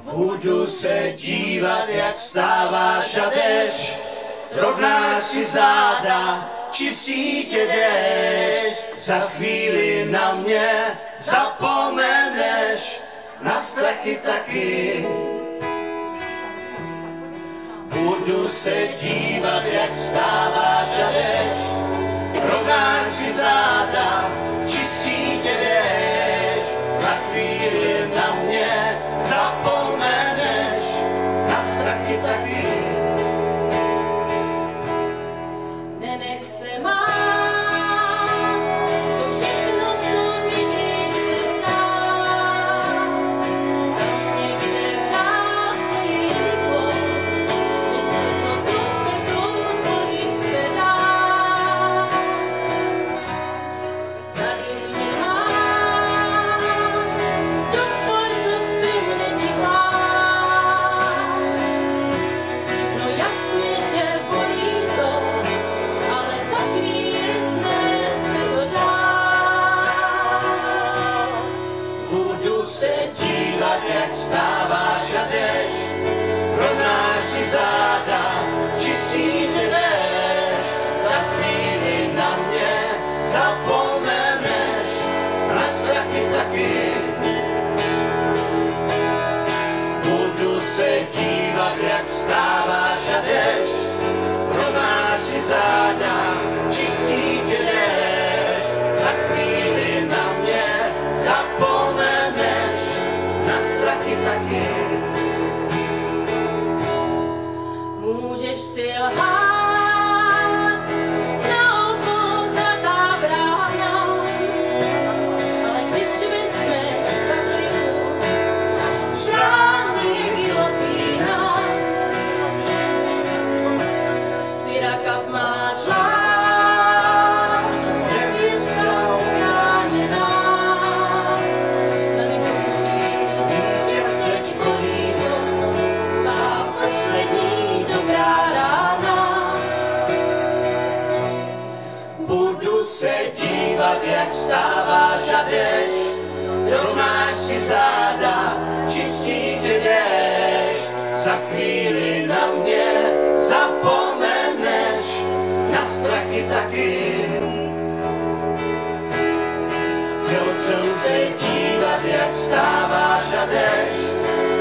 Budu se dívat, jak vstáváš a jdeš, rovnáš si záda, čistí tě déšť. Za chvíli na mě zapomeneš, na strachy taky. Budu se dívat, jak vstáváš a jdeš, rovnáš si záda, čistí tě déšť. Za chvíli na mě zapomeneš, na strachy taky. Nenech se mást, to všechno, co vidíš, se zdá. Tam někde v dálce je rychlo, město, co trumpetou zbořit se dá. Tady mě máš, doktor, co stihne ti pláč. No jasně, že bolí to, ale za chvíli snést se to dá. Budu se dívat, jak vstáváš a jdeš, rovnáš si záda, čistí tě déšť. Za chvíli na mě zapomeneš, na strachy taky. Budu se dívat, jak vstáváš a jdeš, rovnáš si záda, čistí tě déšť. Za chvíli na mě zapomeneš, na strachy taky. Můžeš si lhát, na oko zlatá brána, ale když vezmeš za kliku, strany je gilotýna. Syra má žlát, nevěsta ochráněná. Na nekouší místě teď bolí to, má poslední dobrá rána. Budu se dívat, jak vstáváš a jdeš, rovnáš si záda, čistí tě déšť. Za chvíli na mě zapomeneš, na strachy taky. Chtěl jsem se dívat, jak vstáváš a jdeš,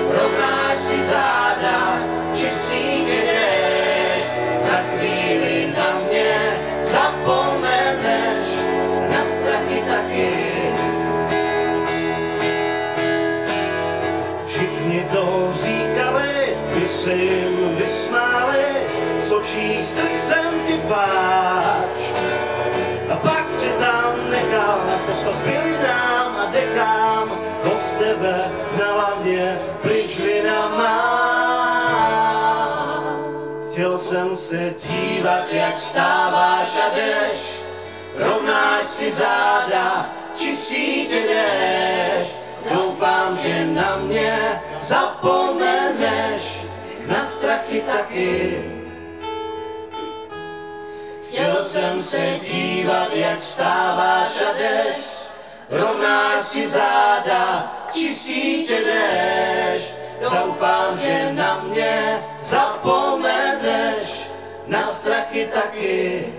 rovnáš si záda, čistí tě déšť. Za chvíli na mě zapomeneš, na strachy taky. Všichni to říkali, my se jim vysmáli, z očí strach jsem ti fáč. A pak tě tam nechal, pospas bylinám a dechám, od tebe hnala mě pryč vina má. Chtěl jsem se dívat, jak vstáváš a jdeš, rovnáš si záda, čistí tě déšť. Doufám, že na mě zapomeneš, na strachy taky. Chtěl jsem se dívat, jak vstáváš a jdeš, rovnáš si záda, čistí tě déšť. Doufám, že na mě zapomeneš, na strachy taky.